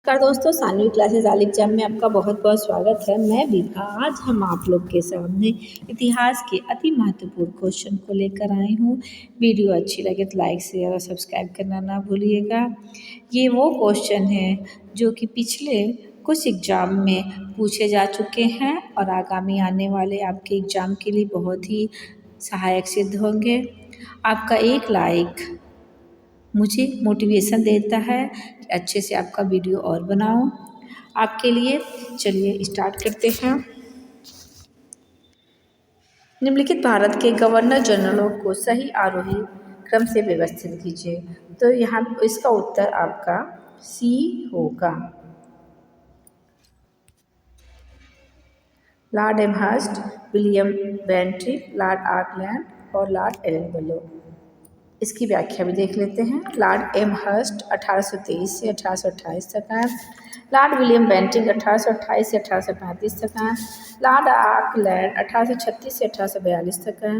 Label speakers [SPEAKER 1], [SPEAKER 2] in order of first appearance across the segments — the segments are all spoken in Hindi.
[SPEAKER 1] नमस्कार दोस्तों, सानवी क्लासेस आल एग्जाम में आपका बहुत बहुत स्वागत है। मैं विभा। आज हम आप लोग के सामने इतिहास के अति महत्वपूर्ण क्वेश्चन को लेकर आई हूँ। वीडियो अच्छी लगे तो लाइक शेयर और सब्सक्राइब करना ना भूलिएगा। ये वो क्वेश्चन हैं जो कि पिछले कुछ एग्जाम में पूछे जा चुके हैं और आगामी आने वाले आपके एग्जाम के लिए बहुत ही सहायक सिद्ध होंगे। आपका एक लाइक मुझे मोटिवेशन देता है कि अच्छे से आपका वीडियो और बनाऊं आपके लिए। चलिए स्टार्ट करते हैं। निम्नलिखित भारत के गवर्नर जनरलों को सही आरोही क्रम से व्यवस्थित कीजिए। तो यहाँ इसका उत्तर आपका सी होगा। Lord Amherst, William Bentinck, Lord Auckland और लॉर्ड एलन। इसकी व्याख्या भी देख लेते हैं। लॉर्ड एमहर्स्ट 1823 से 1828 तक हैं। लॉर्ड विलियम बेंटिक 1828 से 1835 तक हैं। लॉर्ड ऑकलैंड 1836 से 1842 तक हैं।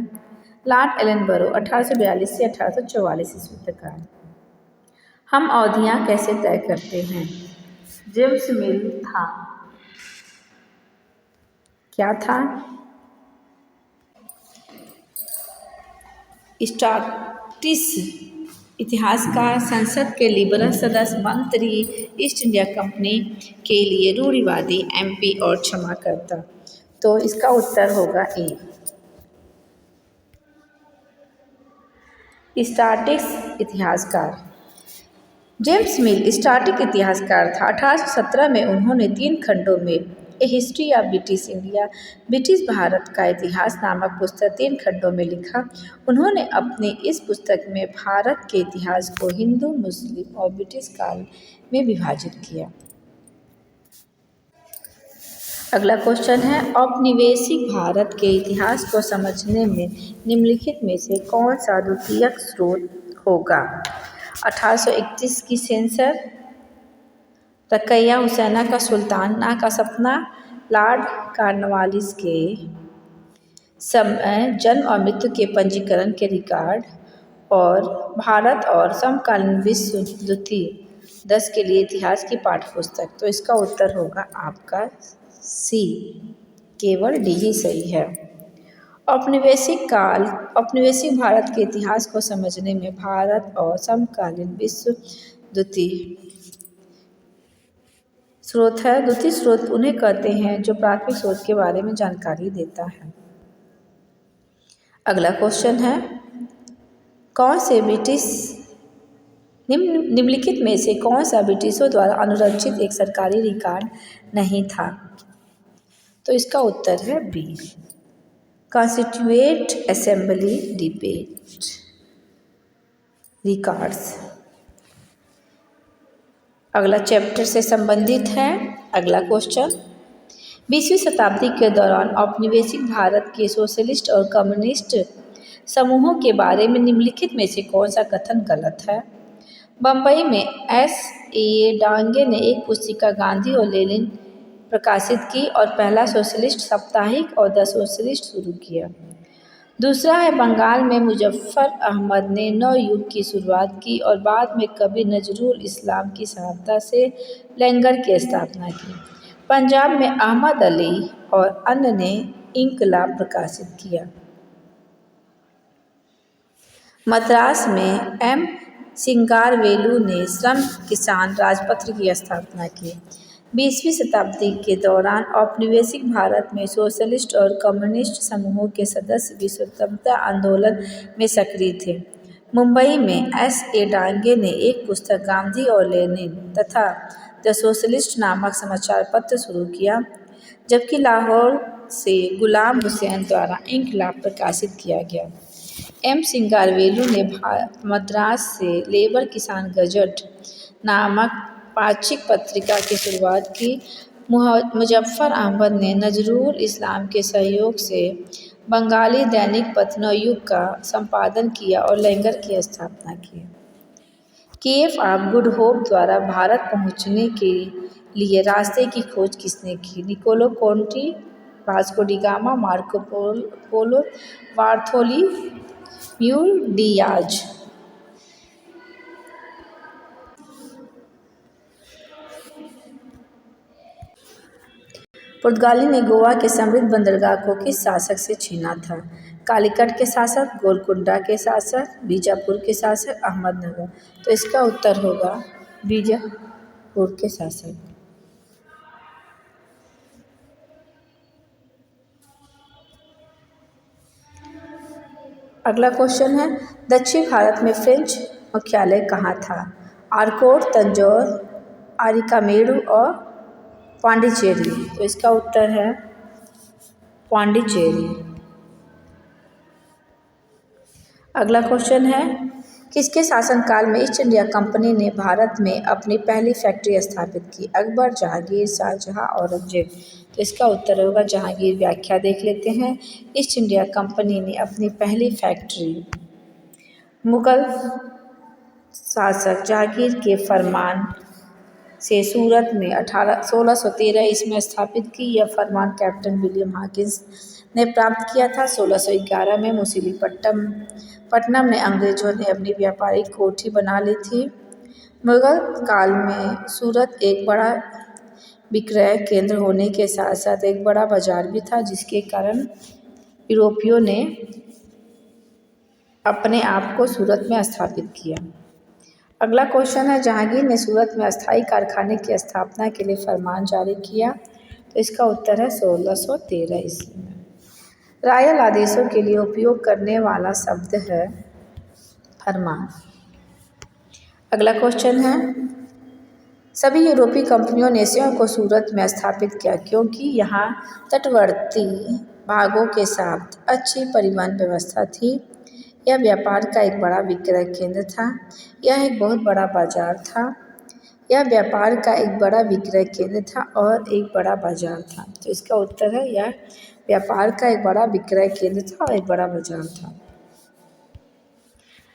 [SPEAKER 1] लॉर्ड एलनबरो 1842 से 1844 ईस्वी तक हैं। हम अवधियाँ कैसे तय करते हैं? जेम्स मिल था। क्या था? स्कॉटिश इतिहासकार, संसद के लिबरल सदस्य, मंत्री, ईस्ट इंडिया कंपनी के लिए रूढ़िवादी, एमपी और क्षमाकर्ता। तो इसका उत्तर होगा ए। स्कॉटिश इतिहासकार जेम्स मिल स्कॉटिश इतिहासकार था। 1817 में उन्होंने 3 खंडों में a history of British India, British Bharat का इतिहास नामक पुस्तक 3 खंडों में लिखा। उन्होंने अपनी इस पुस्तक में भारत के इतिहास को हिंदू, मुस्लिम और ब्रिटिश काल में विभाजित किया। अगला क्वेश्चन है, औपनिवेशिक भारत के इतिहास को समझने में निम्नलिखित में से कौन सा द्वितीयक स्रोत होगा? 1831 की सेंसर, रकैया हुसैना का सुल्ताना का सपना, लॉर्ड कॉर्नवालिस के समय जन्म और मृत्यु के पंजीकरण के रिकॉर्ड, और भारत और समकालीन विश्व द्वितीय 10 के लिए इतिहास की पाठ्यपुस्तक। तो इसका उत्तर होगा आपका सी, केवल डी ही सही है। औपनिवेशिक भारत के इतिहास को समझने में भारत और समकालीन विश्व द्वितीय स्रोत है। द्वितीय स्रोत उन्हें कहते हैं जो प्राथमिक स्रोत के बारे में जानकारी देता है। अगला क्वेश्चन है, कौन से ब्रिटिश निम्नलिखित में से कौन सा ब्रिटिशों द्वारा अनुरक्षित एक सरकारी रिकॉर्ड नहीं था? तो इसका उत्तर है B, constituent assembly debate records. अगला चैप्टर से संबंधित है। अगला क्वेश्चन, 20वीं शताब्दी के दौरान औपनिवेशिक भारत के सोशलिस्ट और कम्युनिस्ट समूहों के बारे में निम्नलिखित में से कौन सा कथन गलत है? बम्बई में S.A. डांगे ने एक पुस्तिका गांधी और लेनिन प्रकाशित की और पहला सोशलिस्ट साप्ताहिक और द सोशलिस्ट शुरू किया। दूसरा है, बंगाल में मुजफ्फर अहमद ने नवयुग की शुरुआत की और बाद में कवि नजरुल इस्लाम की सहायता से लंगर की स्थापना की। पंजाब में अहमद अली और अन्य ने इंकलाब प्रकाशित किया। मद्रास में M. सिंगारवेलु ने श्रम किसान राजपत्र की स्थापना की। 20वीं शताब्दी के दौरान औपनिवेशिक भारत में सोशलिस्ट और कम्युनिस्ट समूहों के सदस्य भी स्वतंत्रता आंदोलन में सक्रिय थे। मुंबई में S.A. डांगे ने एक पुस्तक गांधी और लेनिन तथा द सोशलिस्ट नामक समाचार पत्र शुरू किया, जबकि लाहौर से गुलाम हुसैन द्वारा इंकलाब प्रकाशित किया गया। M. सिंगारवेलु ने मद्रास से लेबर किसान गजट नामक पाक्षिक पत्रिका की शुरुआत की। मुजफ्फर अहमद ने नजरुल इस्लाम के सहयोग से बंगाली दैनिक पत्र नवयुग का संपादन किया और लंगर की स्थापना की। केप ऑफ गुड होप द्वारा भारत पहुंचने के लिए रास्ते की खोज किसने की? Niccolo Conti, Vasco da Gama, Marco Polo, Bartholomew Dias. पुर्तगाली ने गोवा के समृद्ध बंदरगाह को किस शासक से छीना था? कालीकट के शासक, गोलकुंडा के शासक, बीजापुर के शासक, अहमदनगर। तो इसका उत्तर होगा बीजापुर के शासक। अगला क्वेश्चन है, दक्षिण भारत में फ्रेंच मुख्यालय कहाँ था? आरकोट, तंजौर, आरिकामेडु और पांडिचेरी। तो इसका उत्तर है पांडिचेरी। अगला क्वेश्चन है, किसके शासनकाल में ईस्ट इंडिया कंपनी ने भारत में अपनी पहली फैक्ट्री स्थापित की? अकबर, जहांगीर, शाहजहां, औरंगजेब। तो इसका उत्तर होगा जहांगीर। व्याख्या देख लेते हैं। ईस्ट इंडिया कंपनी ने अपनी पहली फैक्ट्री मुगल शासक जहांगीर के फरमान से सूरत में 1613 ईस्वी में स्थापित की। यह फरमान कैप्टन विलियम हॉकिंस ने प्राप्त किया था। 1611 में मछलीपट्टनम में अंग्रेजों ने अपनी व्यापारिक कोठी बना ली थी। मुगल काल में सूरत एक बड़ा विक्रय केंद्र होने के साथ साथ एक बड़ा बाजार भी था, जिसके कारण यूरोपियों ने अपने आप को सूरत में स्थापित किया। अगला क्वेश्चन है, जहांगीर ने सूरत में अस्थायी कारखाने की स्थापना के लिए फरमान जारी किया। तो इसका उत्तर है 1613 ईस्वी में। रॉयल आदेशों के लिए उपयोग करने वाला शब्द है फरमान। अगला क्वेश्चन है, सभी यूरोपीय कंपनियों ने स्वयं को सूरत में स्थापित किया क्योंकि यहाँ तटवर्ती भागों के साथ अच्छी परिवहन व्यवस्था थी। यह व्यापार का एक बड़ा विक्रय केंद्र था। यह एक बहुत बड़ा बाजार था। यह व्यापार का एक बड़ा विक्रय केंद्र था और एक बड़ा बाजार था। तो इसका उत्तर है, यह व्यापार का एक बड़ा विक्रय केंद्र था और एक बड़ा बाजार था।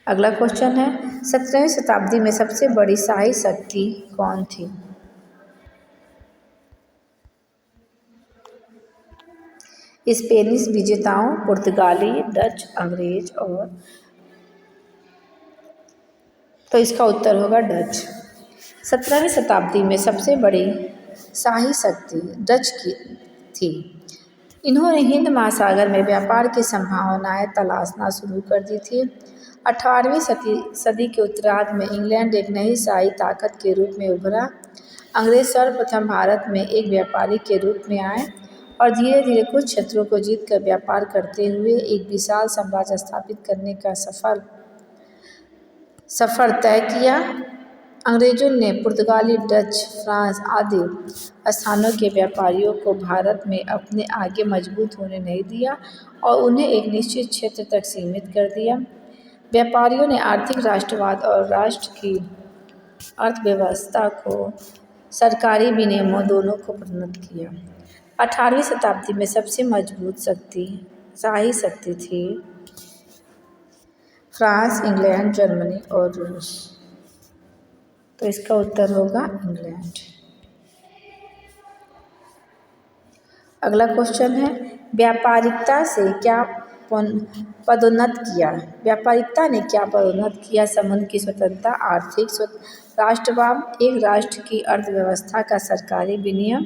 [SPEAKER 1] अगला क्वेश्चन है, 17वीं शताब्दी में सबसे बड़ी शाही शक्ति कौन थी? स्पेनिश विजेताओं, पुर्तगाली, डच, अंग्रेज और तो इसका उत्तर होगा डच। 17वीं शताब्दी में सबसे बड़ी शाही शक्ति डच की थी। इन्होंने हिंद महासागर में व्यापार की संभावनाएं तलाशना शुरू कर दी थी। 18वीं सदी के उत्तरार्ध में इंग्लैंड एक नई शाही ताकत के रूप में उभरा। अंग्रेज सर्वप्रथम भारत में एक व्यापारी के रूप में आए और धीरे धीरे कुछ क्षेत्रों को जीतकर व्यापार करते हुए एक विशाल साम्राज्य स्थापित करने का सफर तय किया। अंग्रेजों ने पुर्तगाली, डच, फ्रांस आदि स्थानों के व्यापारियों को भारत में अपने आगे मजबूत होने नहीं दिया और उन्हें एक निश्चित क्षेत्र तक सीमित कर दिया। व्यापारियों ने आर्थिक राष्ट्रवाद और राष्ट्र की अर्थव्यवस्था को सरकारी विनियमों दोनों को प्रोन्नत किया। 18वीं शताब्दी में सबसे मजबूत शाही शक्ति थी फ्रांस, इंग्लैंड, जर्मनी और रूस। तो इसका उत्तर होगा इंग्लैंड। अगला क्वेश्चन है, व्यापारिकता से क्या पदोन्नत किया? व्यापारिकता ने क्या पदोन्नत किया? समुद्र की स्वतंत्रता, आर्थिक राष्ट्रवाद, एक राष्ट्र की अर्थव्यवस्था का सरकारी विनियम,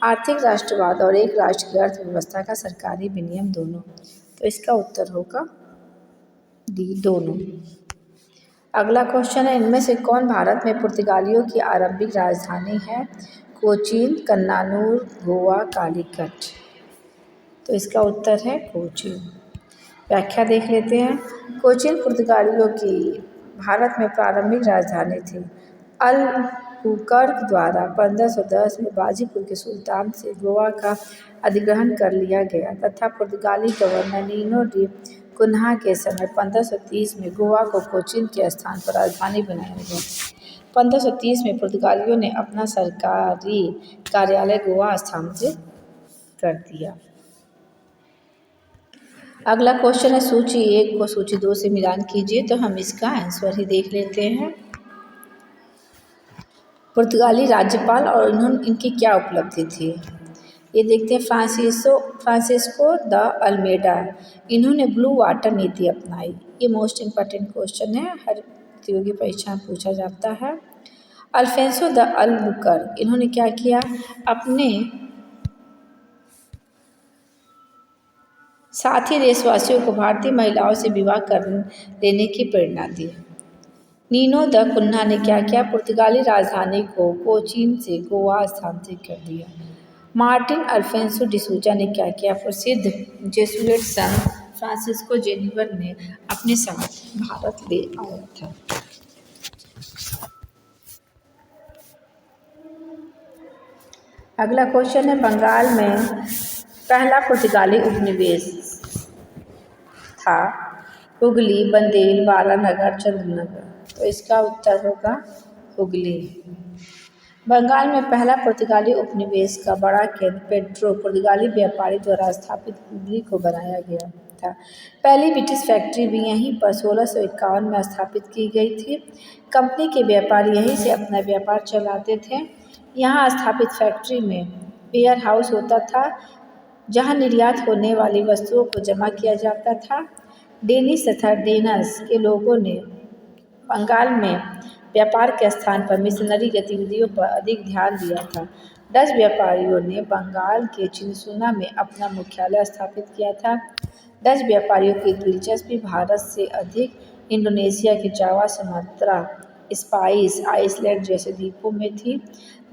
[SPEAKER 1] आर्थिक राष्ट्रवाद और एक राष्ट्र की अर्थव्यवस्था का सरकारी विनियम दोनों। तो इसका उत्तर होगा डी, दोनों। अगला क्वेश्चन है, इनमें से कौन भारत में पुर्तगालियों की आरंभिक राजधानी है? कोचीन, कन्नानूर, गोवा, कालीकट। तो इसका उत्तर है कोचीन। व्याख्या देख लेते हैं। कोचीन पुर्तगालियों की भारत में प्रारंभिक राजधानी थी। अलबुकर्क द्वारा 1510 में बाजीपुर के सुल्तान से गोवा का अधिग्रहण कर लिया गया तथा पुर्तगाली गवर्नर नीनो डी कुन्हा के समय 1530 में गोवा को कोचीन के स्थान पर राजधानी बनाया गया। 1530 में पुर्तगालियों ने अपना सरकारी कार्यालय गोवा स्थानांतरित कर दिया। अगला क्वेश्चन है, सूची 1 को सूची 2 से मिलान कीजिए। तो हम इसका आंसर ही देख लेते हैं। पुर्तगाली राज्यपाल और इनकी क्या उपलब्धि थी, ये देखते हैं। फ्रांसिस्को द अल्मेडा, इन्होंने ब्लू वाटर नीति अपनाई। ये मोस्ट इम्पॉर्टेंट क्वेश्चन है, हर प्रतियोगी परीक्षा में पूछा जाता है। अल्फोंसो द अल्बुकर्क, इन्होंने क्या किया? अपने साथ ही देशवासियों को भारतीय महिलाओं से विवाह कर लेने की प्रेरणा दी। नीनो द कुन्हा ने क्या किया? पुर्तगाली राजधानी को कोचीन से गोवा स्थानांतरित कर दिया। मार्टिन अल्फोंसो डिसूजा ने क्या किया? प्रसिद्ध जेसुइट संत फ्रांसिस्को जेवियर ने अपने साथ भारत ले आया था। अगला क्वेश्चन है, बंगाल में पहला पुर्तगाली उपनिवेश था हुगली, बंदेल, बारानगर, चंद्रनगर। तो इसका उत्तर होगा हुगली। बंगाल में पहला पुर्तगाली उपनिवेश का बड़ा केंद्र पेड्रो पुर्तगाली व्यापारी द्वारा स्थापित हुगली को बनाया गया था। पहली ब्रिटिश फैक्ट्री भी यहीं पर 1651 में स्थापित की गई थी। कंपनी के व्यापारी यहीं से अपना व्यापार चलाते थे। यहाँ स्थापित फैक्ट्री में वेयर हाउस होता था, जहाँ निर्यात होने वाली वस्तुओं को जमा किया जाता था। डेनिश तथा डेनस के लोगों ने बंगाल में व्यापार के स्थान पर मिशनरी गतिविधियों पर अधिक ध्यान दिया था। डच व्यापारियों ने बंगाल के चिनसुना में अपना मुख्यालय स्थापित किया था। डच व्यापारियों की दिलचस्पी भारत से अधिक इंडोनेशिया के जावा, सुमात्रा, स्पाइस आइसलैंड जैसे द्वीपों में थी,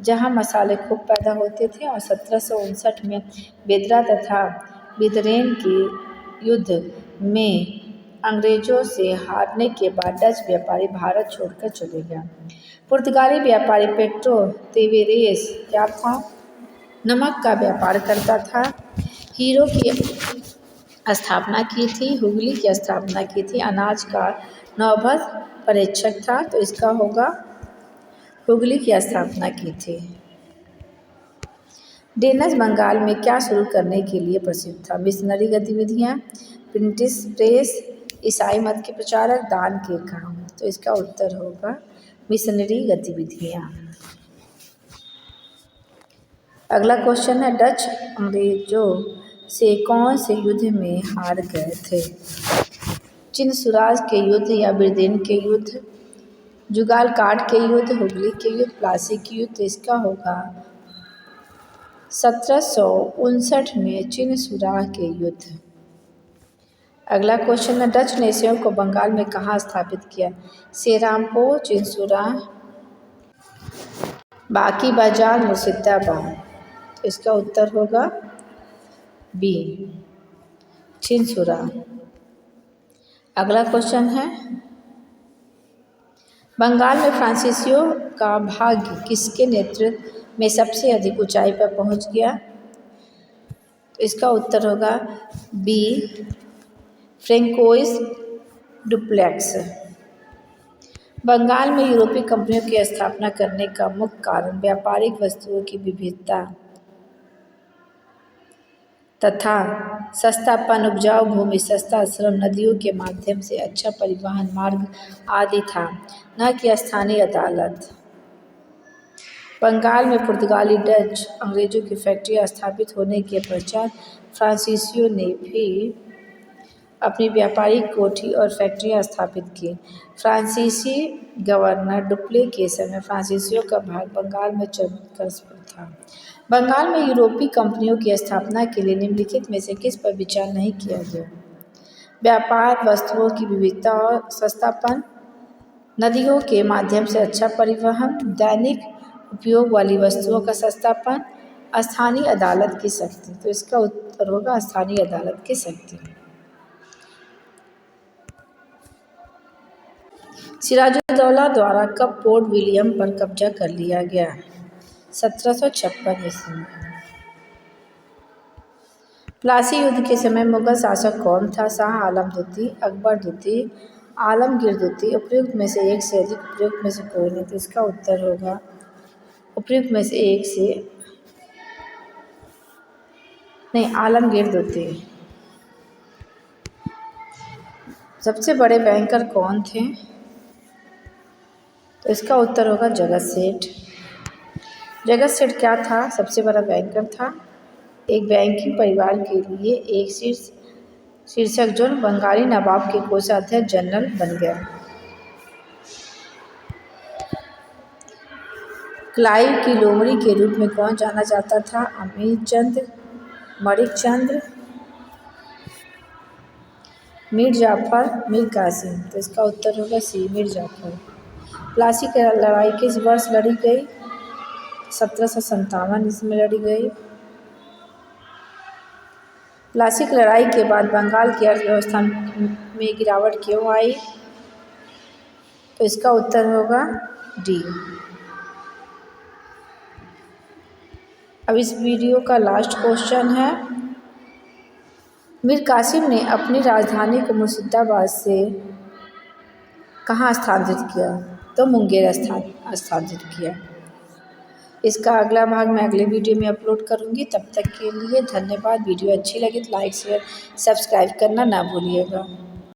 [SPEAKER 1] जहां मसाले खूब पैदा होते थे। और 1759 में बेदरा तथा बिदरेन के युद्ध में अंग्रेजों से हारने के बाद डच व्यापारी भारत छोड़कर चले गए। पुर्तगाली व्यापारी पेड्रो तेवेरेस क्या था? नमक का व्यापार करता था। हीरो की स्थापना की थी, हुगली की स्थापना की थी। अनाज का नौबत पर्यवेक्षक था। तो इसका होगा हुगली की स्थापना की थी। डेनस बंगाल में क्या शुरू करने के लिए प्रसिद्ध था? मिशनरी गतिविधियाँ, प्रिंटिंग प्रेस, ईसाई मत के प्रचारक, दान के काम। तो इसका उत्तर होगा मिशनरी गतिविधियाँ। अगला क्वेश्चन है, डच अंग्रेजों से कौन से युद्ध में हार गए थे? चिनसुराज के युद्ध या बिरदेन के युद्ध, जुगालकाट के युद्ध, हुगली के युद्ध, प्लासी के युद्ध। तो इसका होगा 1759 में चिनसुरा के युद्ध। अगला क्वेश्चन है, डच ने इसेओं को बंगाल में कहाँ स्थापित किया? सेरामपुर, चिनसुरा, बाकी बाजार, मुर्शिदाबाद। तो इसका उत्तर होगा बी, चिनसुरा। अगला क्वेश्चन है, बंगाल में फ्रांसीसियों का भाग्य किसके नेतृत्व में सबसे अधिक ऊंचाई पर पहुंच गया? तो इसका उत्तर होगा बी, फ्रेंकोइस डुप्लेक्स। बंगाल में यूरोपीय कंपनियों की स्थापना करने का मुख्य कारण व्यापारिक वस्तुओं की विविधता तथा सस्तापन, उपजाऊ भूमि, सस्ता श्रम, नदियों के माध्यम से अच्छा परिवहन मार्ग आदि था, न कि स्थानीय अदालत। बंगाल में पुर्तगाली, डच, अंग्रेजों की फैक्ट्रियाँ स्थापित होने के पश्चात फ्रांसीसियों ने भी अपनी व्यापारिक कोठी और फैक्ट्रियाँ स्थापित की। फ्रांसीसी गवर्नर डुप्ले के समय फ्रांसीसियों का भाग बंगाल में चरणस्पर था। बंगाल में यूरोपीय कंपनियों की स्थापना के लिए निम्नलिखित में से किस पर विचार नहीं किया गया? व्यापार, वस्तुओं की विविधता और सस्तापन, नदियों के माध्यम से अच्छा परिवहन, दैनिक उपयोग वाली वस्तुओं का सस्तापन, स्थानीय अदालत की शक्ति। तो इसका उत्तर होगा स्थानीय अदालत की शक्ति। सिराजुद्दौला द्वारा कब पोर्ट विलियम पर कब्जा कर लिया गया? 1756 ईस्वी में। प्लासी युद्ध के समय मुगल शासक कौन था? शाह आलम द्वितीय, अकबर द्वितीय, आलमगीर द्वितीय। उपयुक्त में से एक से अधिक, उपयुक्त में से कोई नहीं। तो इसका उत्तर होगा उपयुक्त में से एक से नहीं, आलमगीर द्वितीय। सबसे बड़े बैंकर कौन थे? तो इसका उत्तर होगा जगत सेठ। जगत सेठ क्या था? सबसे बड़ा बैंकर था। एक बैंकिंग परिवार के लिए एक शीर्षक जो बंगाली नवाब के कोषाध्यक्ष जनरल बन गया। क्लाइव की लोमड़ी के रूप में कौन जाना जाता था? अमीर चंद, मणिक चंद्र, मीर जाफ़र, मीर कासिम। तो इसका उत्तर होगा सी, मीर जाफ़र। प्लासी की लड़ाई किस वर्ष लड़ी गई? 1757 इसमें लड़ी गई। प्लासी की लड़ाई के बाद बंगाल की अर्थव्यवस्था में गिरावट क्यों आई? तो इसका उत्तर होगा डी। अब इस वीडियो का लास्ट क्वेश्चन है, मीर कासिम ने अपनी राजधानी को मुर्शिदाबाद से कहाँ स्थानांतरित किया? तो मुंगेर स्थानांतरित किया। इसका अगला भाग मैं अगले वीडियो में अपलोड करूँगी। तब तक के लिए धन्यवाद। वीडियो अच्छी लगी तो लाइक शेयर सब्सक्राइब करना ना भूलिएगा।